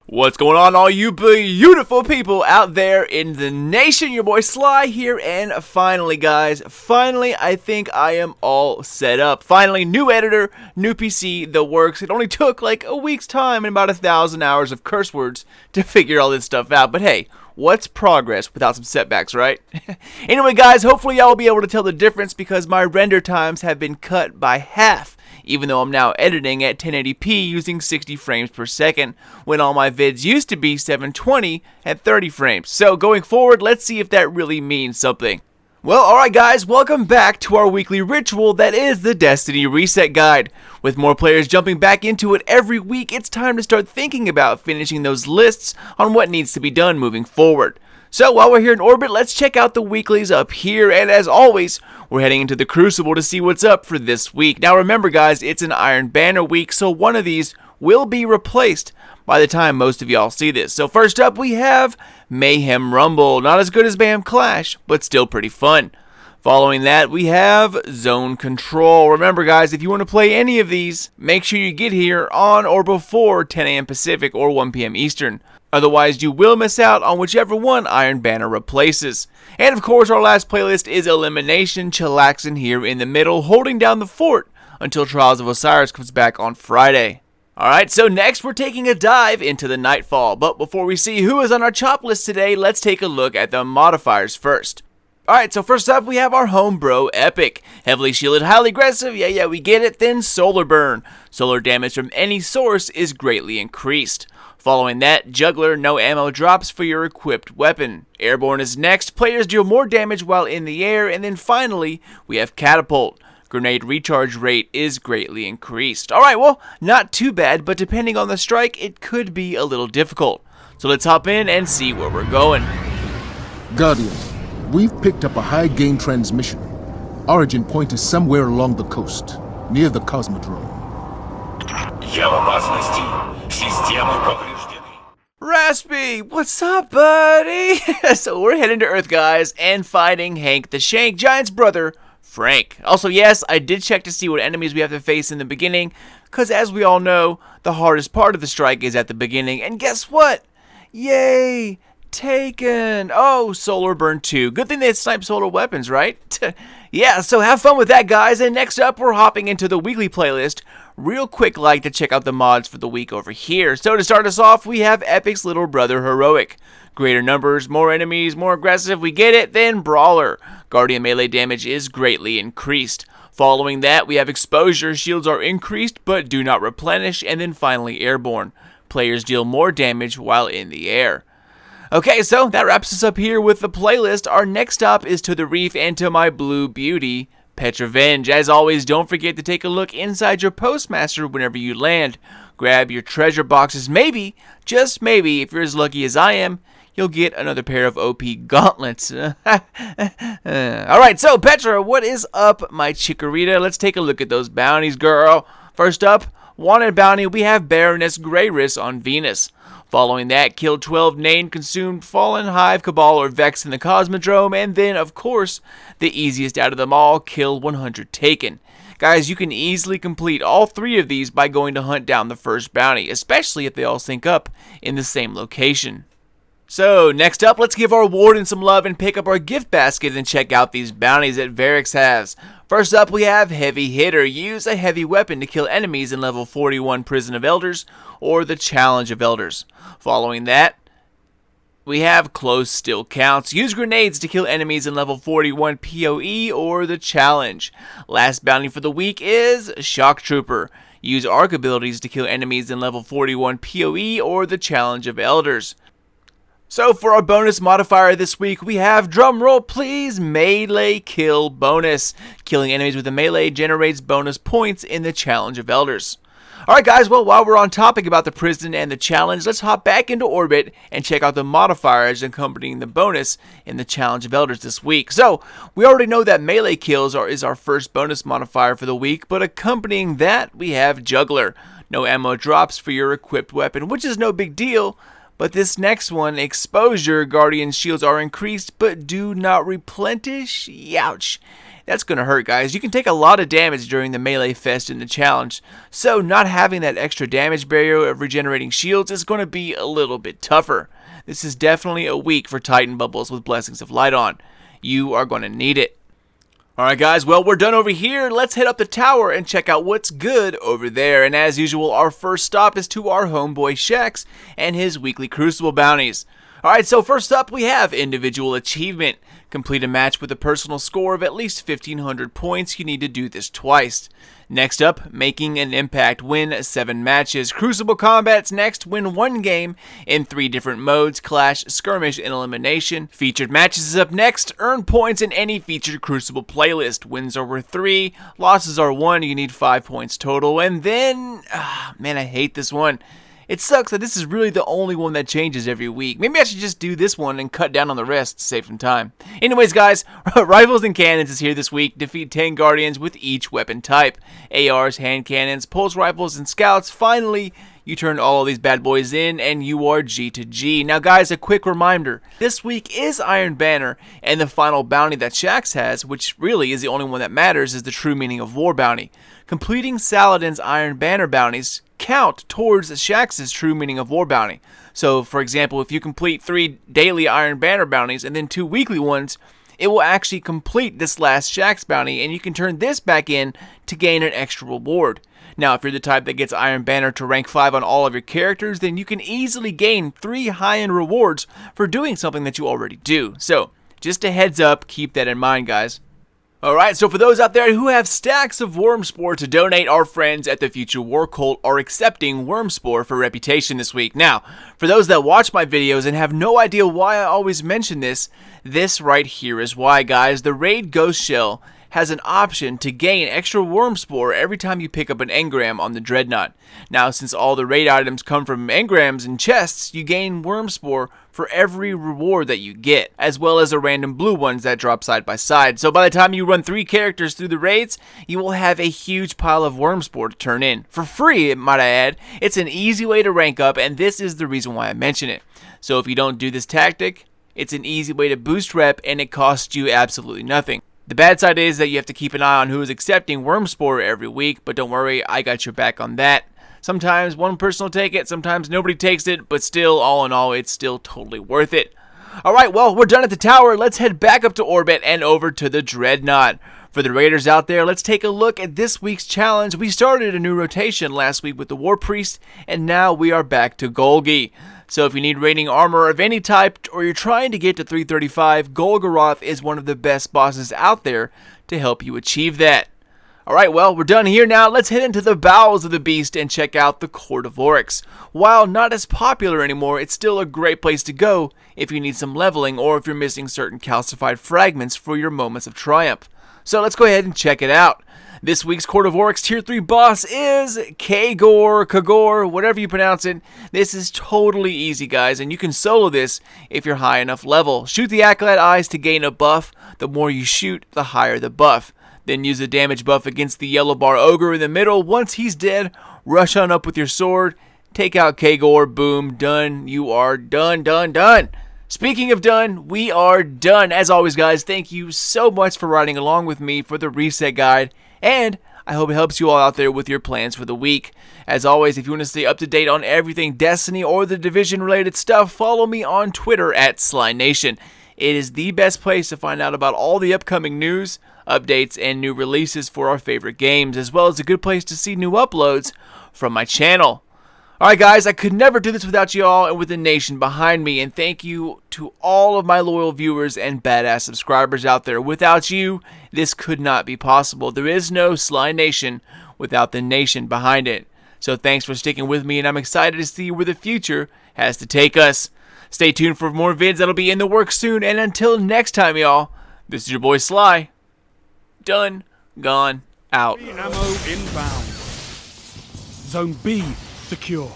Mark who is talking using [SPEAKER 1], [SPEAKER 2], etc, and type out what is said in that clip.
[SPEAKER 1] What's going on, all you beautiful people out there in the nation? Your boy Sly here, and finally, guys, I think I am all set up. Finally, new editor, new PC, the works. It only took like a week's time and about 1,000 hours of curse words to figure all this stuff out, but hey, what's progress without some setbacks, right? Anyway, guys, hopefully y'all will be able to tell the difference because my render times have been cut by half, even though I'm now editing at 1080p using 60 frames per second, when all my vids used to be 720 at 30 frames. So going forward, let's see if that really means something. Well, alright guys, welcome back to our weekly ritual that is the Destiny Reset Guide. With more players jumping back into it every week, it's time to start thinking about finishing those lists on what needs to be done moving forward. So while we're here in orbit, let's check out the weeklies up here, and as always, we're heading into the Crucible to see what's up for this week. Now remember guys, it's an Iron Banner week, so one of these will be replaced by the time most of y'all see this. So first up we have Mayhem Rumble, not as good as Mayhem Clash, but still pretty fun. Following that we have Zone Control. Remember guys, if you want to play any of these, make sure you get here on or before 10 AM Pacific or 1 PM Eastern. Otherwise, you will miss out on whichever one Iron Banner replaces. And of course, our last playlist is Elimination, chillaxing here in the middle, holding down the fort until Trials of Osiris comes back on Friday. Alright, so next we're taking a dive into the Nightfall. But before we see who is on our chop list today, let's take a look at the modifiers first. Alright, so first up we have our home bro, Epic. Heavily shielded, highly aggressive, yeah, we get it, then Solar Burn. Solar damage from any source is greatly increased. Following that, Juggler, no ammo drops for your equipped weapon. Airborne is next, players deal more damage while in the air, and then finally, we have Catapult. Grenade recharge rate is greatly increased. Alright, well, not too bad, but depending on the strike, it could be a little difficult. So let's hop in and see where we're going.
[SPEAKER 2] Guardian, we've picked up a high-gain transmission. Origin point is somewhere along the coast, near the Cosmodrome.
[SPEAKER 1] Raspy, what's up, buddy? So we're heading to Earth, guys, and fighting Hank the Shank, Giant's brother, Frank. Also, yes, I did check to see what enemies we have to face in the beginning, because as we all know, the hardest part of the strike is at the beginning, and guess what? Yay! Taken! Oh, Solar Burn 2. Good thing they snipe solar weapons, right? Yeah, so have fun with that, guys, and next up, we're hopping into the weekly playlist. Real quick, like to check out the mods for the week over here. So to start us off, we have Epic's little brother, Heroic. Greater numbers, more enemies, more aggressive, we get it, then Brawler. Guardian melee damage is greatly increased. Following that, we have Exposure, shields are increased, but do not replenish, and then finally Airborne. Players deal more damage while in the air. Okay, so that wraps us up here with the playlist. Our next stop is to the reef and to my blue beauty, Petrovenge. As always, don't forget to take a look inside your Postmaster whenever you land. Grab your treasure boxes. Maybe, just maybe, if you're as lucky as I am, you'll get another pair of OP gauntlets. Alright, so Petra, what is up, my chikorita? Let's take a look at those bounties, girl. First up, wanted bounty, we have Baroness Greyris on Venus. Following that, killed 12 named, consumed Fallen, Hive, Cabal, or Vex in the Cosmodrome, and then, of course, the easiest out of them all, kill 100 taken. Guys, you can easily complete all three of these by going to hunt down the first bounty, especially if they all sync up in the same location. So, next up, let's give our warden some love and pick up our gift basket and check out these bounties that Varix has. First up, we have Heavy Hitter. Use a heavy weapon to kill enemies in level 41 Prison of Elders or the Challenge of Elders. Following that, we have Close Still Counts. Use grenades to kill enemies in level 41 PoE or the Challenge. Last bounty for the week is Shock Trooper. Use arc abilities to kill enemies in level 41 PoE or the Challenge of Elders. So for our bonus modifier this week, we have, drumroll please, Melee Kill Bonus. Killing enemies with a melee generates bonus points in the Challenge of Elders. Alright guys, well while we're on topic about the prison and the challenge, let's hop back into orbit and check out the modifiers accompanying the bonus in the Challenge of Elders this week. So, we already know that melee kills is our first bonus modifier for the week, but accompanying that, we have Juggler. No ammo drops for your equipped weapon, which is no big deal. But this next one, Exposure, Guardian shields are increased but do not replenish. Youch. that's going to hurt, guys. You can take a lot of damage during the melee fest in the challenge, so not having that extra damage barrier of regenerating shields is going to be a little bit tougher. This is definitely a week for Titan Bubbles with Blessings of Light on. You are going to need it. Alright guys, well we're done over here. Let's head up the tower and check out what's good over there. And as usual, our first stop is to our homeboy Shax and his weekly Crucible bounties. Alright, so first up we have Individual Achievement. Complete a match with a personal score of at least 1,500 points. You need to do this twice. Next up, Making an Impact. Win 7 matches. Crucible Combat's next. Win 1 game in 3 different modes: Clash, Skirmish, and Elimination. Featured Matches is up next. Earn points in any featured Crucible playlist. Wins over 3. Losses are 1. You need 5 points total. And then, man, I hate this one. It sucks that this is really the only one that changes every week. Maybe I should just do this one and cut down on the rest to save some time. Anyways, guys, Rifles and Cannons is here this week. Defeat 10 Guardians with each weapon type. ARs, hand cannons, pulse rifles, and scouts. Finally, you turn all of these bad boys in, and you are G to G. Now, guys, a quick reminder. This week is Iron Banner, and the final bounty that Shax has, which really is the only one that matters, is the True Meaning of War bounty. Completing Saladin's Iron Banner bounties count towards Shax's True Meaning of War bounty. So, for example, if you complete 3 daily Iron Banner bounties and then 2 weekly ones, it will actually complete this last Shax bounty, and you can turn this back in to gain an extra reward. Now, if you're the type that gets Iron Banner to rank 5 on all of your characters, then you can easily gain 3 high-end rewards for doing something that you already do. So, just a heads up, keep that in mind, guys. Alright, so for those out there who have stacks of Wormspore to donate, our friends at the Future War Cult are accepting Wormspore for reputation this week. Now, for those that watch my videos and have no idea why I always mention this, this right here is why, guys. The Raid Ghost Shell has an option to gain extra Wormspore every time you pick up an engram on the Dreadnought. Now, since all the raid items come from engrams and chests, you gain Wormspore for every reward that you get, as well as the random blue ones that drop side by side. So by the time you run 3 characters through the raids, you will have a huge pile of Wormspore to turn in. For free, might I add. It's an easy way to rank up, and this is the reason why I mention it. So if you don't do this tactic, it's an easy way to boost rep, and it costs you absolutely nothing. The bad side is that you have to keep an eye on who is accepting Wormspore every week, but don't worry, I got your back on that. Sometimes one person will take it, sometimes nobody takes it, but still, all in all, it's still totally worth it. Alright, well, we're done at the tower. Let's head back up to orbit and over to the Dreadnought. For the raiders out there, let's take a look at this week's challenge. We started a new rotation last week with the War Priest, and now we are back to Golgi. So if you need raiding armor of any type, or you're trying to get to 335, Golgoroth is one of the best bosses out there to help you achieve that. Alright, well, we're done here now. Let's head into the bowels of the beast and check out the Court of Oryx. While not as popular anymore, it's still a great place to go if you need some leveling or if you're missing certain calcified fragments for your moments of triumph. So let's go ahead and check it out. This week's Court of Oryx Tier 3 boss is Kagor, whatever you pronounce it. This is totally easy, guys, and you can solo this if you're high enough level. Shoot the Acolyte Eyes to gain a buff. The more you shoot, the higher the buff. Then use a damage buff against the Yellow Bar Ogre in the middle. Once he's dead, rush on up with your sword. Take out Kagor, boom, done. You are done. Speaking of done, we are done. As always, guys, thank you so much for riding along with me for the reset guide, and I hope it helps you all out there with your plans for the week. As always, if you want to stay up to date on everything Destiny or the Division related stuff, follow me on Twitter at SlyNation. It is the best place to find out about all the upcoming news, updates, and new releases for our favorite games, as well as a good place to see new uploads from my channel. Alright guys, I could never do this without you all and with the nation behind me, and thank you to all of my loyal viewers and badass subscribers out there. Without you, this could not be possible. There is no Sly Nation without the nation behind it. So thanks for sticking with me, and I'm excited to see where the future has to take us. Stay tuned for more vids that'll be in the works soon, and until next time, y'all, this is your boy Sly. Done, gone, out.
[SPEAKER 3] Ammo inbound. Zone B secure.